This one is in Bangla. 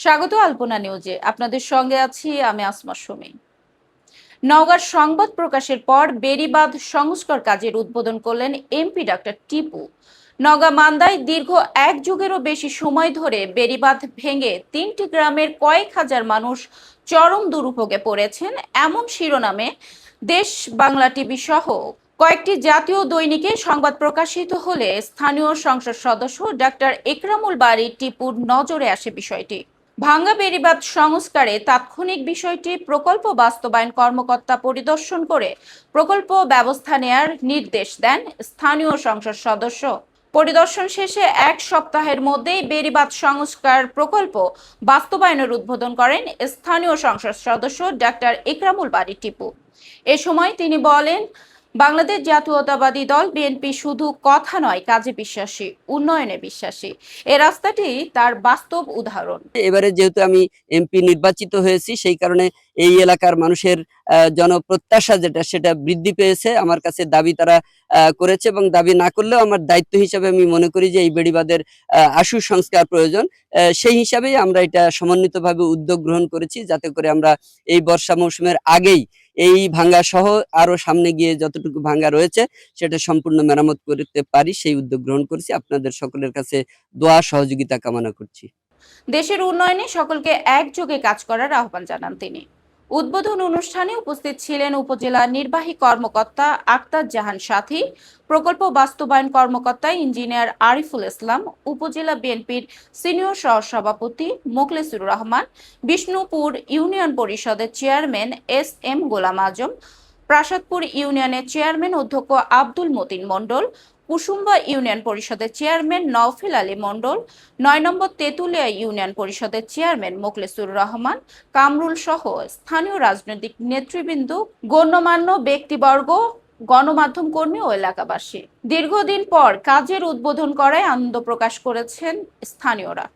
স্বাগত আলপনা নিউজে। আপনাদের সঙ্গে আছি আমি আসমা সুমি। নওগাঁর সংবাদ প্রকাশের পর বেড়িবাঁধ সংস্কার কাজের উদ্বোধন করলেন এমপি ডাক্তার টিপু। নওগাঁ মান্দায় দীর্ঘ এক যুগেরও বেশি সময় ধরে বেড়িবাঁধ ভেঙে 3টি গ্রামের কয়েক হাজার মানুষ চরম দুর্ভোগে পড়েছেন, এমন শিরোনামে দেশ বাংলা টিভি সহ কয়েকটি জাতীয় দৈনিকে সংবাদ প্রকাশিত হলে স্থানীয় সংসদ সদস্য ডাক্তার একরামুল বারী টিপুর নজরে আসে বিষয়টি। ভাঙ্গা বেড়িবাঁধ সংস্কারে তাৎক্ষণিক বিষয়টি প্রকল্প বাস্তবায়ন কর্মকর্তা পরিদর্শন করে প্রকল্প ব্যবস্থা নেয়ার নির্দেশ দেন স্থানীয় সংসদ সদস্য। পরিদর্শন শেষে এক সপ্তাহের মধ্যেই বেড়িবাঁধ সংস্কার প্রকল্প বাস্তবায়নের উদ্বোধন করেন স্থানীয় সংসদ সদস্য ডাক্তার একরামুল বারী টিপু। এ সময় তিনি বলেন, বাংলাদেশ জাতীয়তাবাদী দল বিএনপি শুধু কথা নয়, কাজে বিশ্বাসী, উন্নয়নে বিশ্বাসী। এ রাস্তাটি তার বাস্তব উদাহরণ। এবারে যেহেতু আমি এমপি নির্বাচিত হয়েছি, সেই কারণে এই এলাকার মানুষের জনপ্রত্যাশা সেটা বৃদ্ধি পেয়েছে। আমার কাছে দাবি তারা করেছে, এবং দাবি না করলেও আমার দায়িত্ব হিসাবে আমি মনে করি যে এই বেড়িবাঁধের আশু সংস্কার প্রয়োজন। সেই হিসাবেই আমরা এটা সমন্বিতভাবে উদ্যোগ গ্রহণ করেছি, যাতে করে আমরা এই বর্ষা মৌসুমের আগেই এই ভাঙ্গা সহ আরো সামনে গিয়ে যতটুকু ভাঙ্গা রয়েছে সেটা সম্পূর্ণ মেরামত করতে পারি, সেই উদ্যোগ গ্রহণ করেছি। আপনাদের সকলের কাছে দোয়া সহযোগিতা কামনা করছি। দেশের উন্নয়নে সকলকে একযোগে কাজ করার আহ্বান জানান তিনি। উদ্বোধন অনুষ্ঠানে উপস্থিত ছিলেন উপজেলা নির্বাহী কর্মকর্তা আক্তার জাহান সাথী, প্রকল্প বাস্তবায়ন কর্মকর্তা ইঞ্জিনিয়ার আরিফুল ইসলাম, উপজেলা বিএনপির সিনিয়র সহসভাপতি মোখলেসুর রহমান, বিষ্ণুপুর ইউনিয়ন পরিষদের চেয়ারম্যান এস.এম. গোলাম আজম, প্রাসাদপুর ইউনিয়নের চেয়ারম্যান অধ্যক্ষ আব্দুল মতিন মণ্ডল, কুসুম্বা ইউনিয়ন পরিষদের চেয়ারম্যান নওফেল আলী মণ্ডল, ৯ নম্বর তেঁতুলিয়া ইউনিয়ন পরিষদের চেয়ারম্যান মোখলেসুর রহমান, কামরুল সহ স্থানীয় রাজনৈতিক নেতৃবৃন্দ, গণ্যমান্য ব্যক্তিবর্গ, গণমাধ্যম কর্মী ও এলাকাবাসী। দীর্ঘদিন পর কাজের উদ্বোধন করায় আনন্দ প্রকাশ করেছেন স্থানীয়রা।